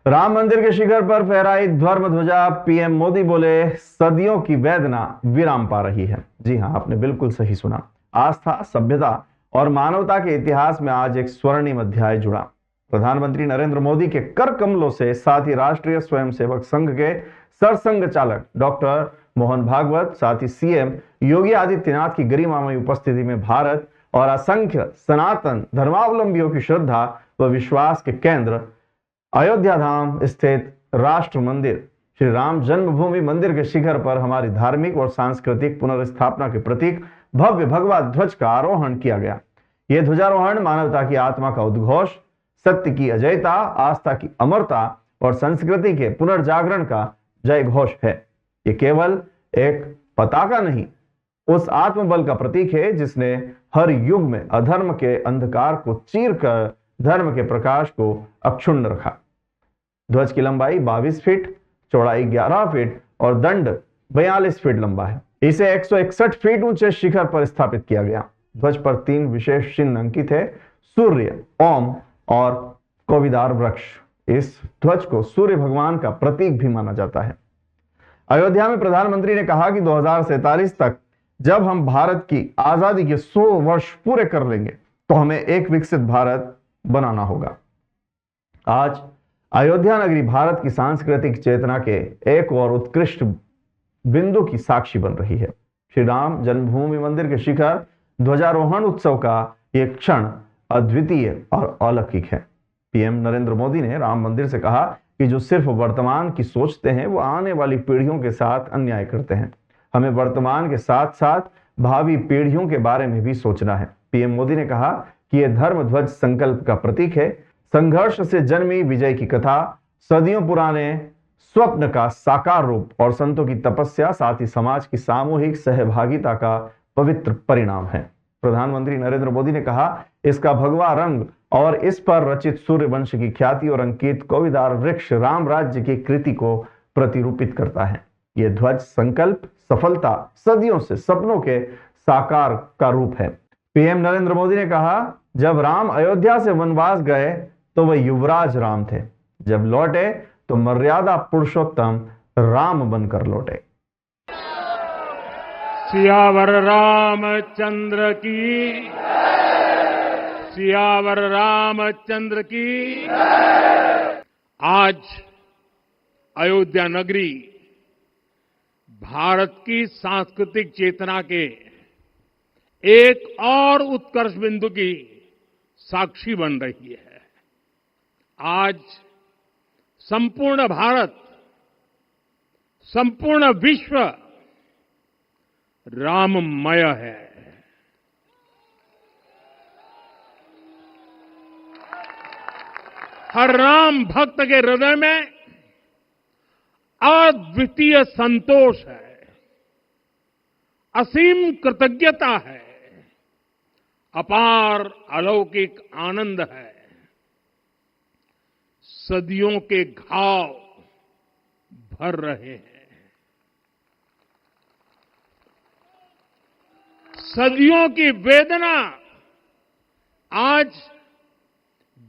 राम मंदिर के शिखर पर फहराई धर्म ध्वजा। पीएम मोदी बोले, सदियों की वेदना विराम पा रही है। जी हां, आपने बिल्कुल सही सुना। आस्था, सभ्यता और मानवता के इतिहास में आज एक स्वर्णिम अध्याय जुड़ा। प्रधानमंत्री नरेंद्र मोदी के कर कमलों से, साथ ही राष्ट्रीय स्वयंसेवक संघ के सरसंघ चालक डॉक्टर मोहन भागवत, साथ ही सीएम योगी आदित्यनाथ की गरिमामय उपस्थिति में भारत और असंख्य सनातन धर्मावलंबियों की श्रद्धा व विश्वास के केंद्र अयोध्या धाम स्थित राष्ट्र मंदिर श्री राम जन्मभूमि मंदिर के शिखर पर हमारी धार्मिक और सांस्कृतिक पुनर्स्थापना के प्रतीक भव्य भगवा ध्वज का आरोहण किया गया। यह ध्वजारोहण मानवता की आत्मा का उद्घोष, सत्य की अजयता, आस्था की अमरता और संस्कृति के पुनर्जागरण का जय घोष है। ये केवल एक पताका नहीं, उस आत्मबल का प्रतीक है जिसने हर युग में अधर्म के अंधकार को चीर कर धर्म के प्रकाश को अक्षुण्ण रखा। ध्वज की लंबाई 22 फीट, चौड़ाई 11 फीट और दंड 42 फीट लंबा है। इसे 161 फीट ऊंचे शिखर पर स्थापित किया गया। ध्वज पर 3 विशेष चिन्ह अंकित है: सूर्य, ओम और कोविदार वृक्ष। इस ध्वज को सूर्य भगवान का प्रतीक भी माना जाता है। अयोध्या में प्रधानमंत्री ने कहा कि 2047 तक जब हम भारत की आजादी के 100 वर्ष पूरे कर लेंगे तो हमें एक विकसित भारत बनाना होगा। आज अयोध्या नगरी भारत की सांस्कृतिक चेतना के एक और उत्कृष्ट बिंदु की साक्षी बन रही है। श्री राम जन्मभूमि मंदिर के शिखर ध्वजारोहण उत्सव का यह क्षण अद्वितीय और अलौकिक है। पीएम नरेंद्र मोदी ने राम मंदिर से कहा कि जो सिर्फ वर्तमान की सोचते हैं वो आने वाली पीढ़ियों के साथ अन्याय करते हैं। हमें वर्तमान के साथ साथ भावी पीढ़ियों के बारे में भी सोचना है। पीएम मोदी ने कहा कि यह धर्म ध्वज संकल्प का प्रतीक है, संघर्ष से जन्मी विजय की कथा, सदियों पुराने स्वप्न का साकार रूप और संतों की तपस्या, साथ ही समाज की सामूहिक सहभागिता का पवित्र परिणाम है। प्रधानमंत्री नरेंद्र मोदी ने कहा, इसका भगवा रंग और इस पर रचित सूर्य वंश की ख्याति और अंकित कोविदार वृक्ष राम राज्य की कृति को प्रतिरूपित करता है। यह ध्वज संकल्प, सफलता, सदियों से सपनों के साकार का रूप है। पीएम नरेंद्र मोदी ने कहा, जब राम अयोध्या से वनवास गए तो वह युवराज राम थे, जब लौटे तो मर्यादा पुरुषोत्तम राम बनकर लौटे। सियावर रामचंद्र की, सियावर रामचंद्र की। आज अयोध्या नगरी भारत की सांस्कृतिक चेतना के एक और उत्कर्ष बिंदु की साक्षी बन रही है। आज संपूर्ण भारत, संपूर्ण विश्व राममय है। हर राम भक्त के हृदय में अद्वितीय संतोष है, असीम कृतज्ञता है, अपार अलौकिक आनंद है। सदियों के घाव भर रहे हैं, सदियों की वेदना आज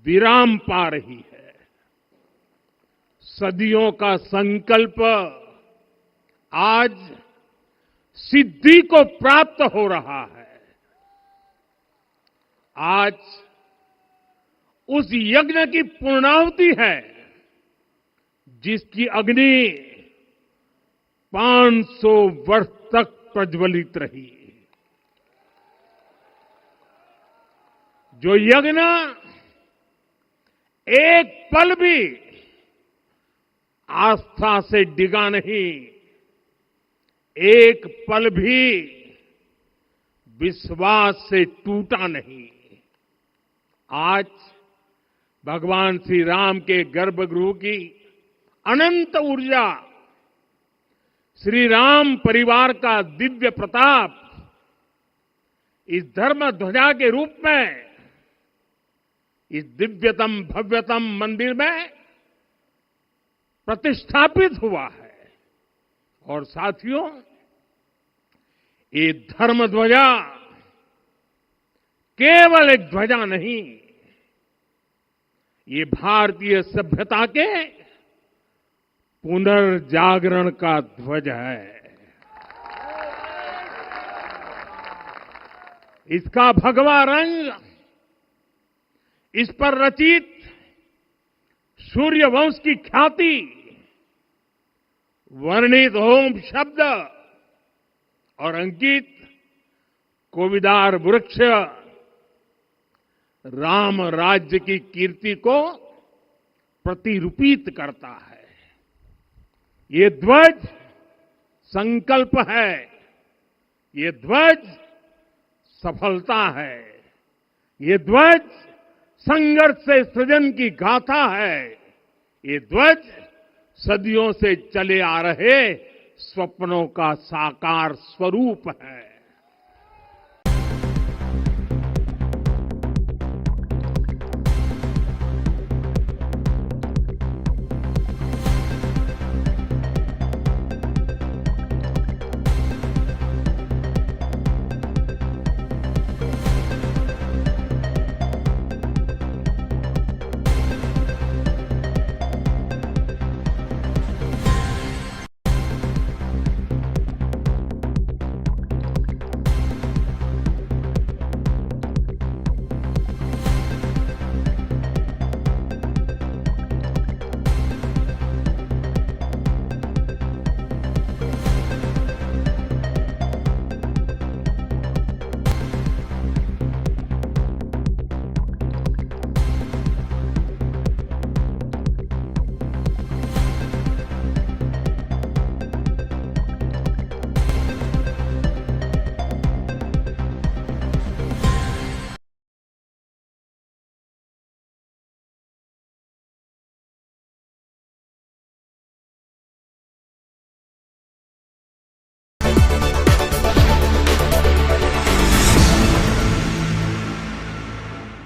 विराम पा रही है। सदियों का संकल्प आज सिद्धि को प्राप्त हो रहा है। आज उस यज्ञ की पूर्णाहुति है जिसकी अग्नि 500 वर्ष तक प्रज्वलित रही। जो यज्ञ एक पल भी आस्था से डिगा नहीं, एक पल भी विश्वास से टूटा नहीं। आज भगवान श्री राम के गर्भगृह की अनंत ऊर्जा, श्री राम परिवार का दिव्य प्रताप इस धर्म ध्वजा के रूप में इस दिव्यतम भव्यतम मंदिर में प्रतिष्ठापित हुआ है। और साथियों, ये धर्म ध्वजा केवल एक ध्वजा नहीं, ये भारतीय सभ्यता के पुनर्जागरण का ध्वज है। इसका भगवा रंग, इस पर रचित सूर्यवंश की ख्याति, वर्णित होम शब्द और अंकित कोविदार वृक्ष राम राज्य की कीर्ति को प्रतिरूपित करता है। ये ध्वज संकल्प है, ये ध्वज सफलता है, ये ध्वज संघर्ष से सृजन की गाथा है, ये ध्वज सदियों से चले आ रहे स्वप्नों का साकार स्वरूप है।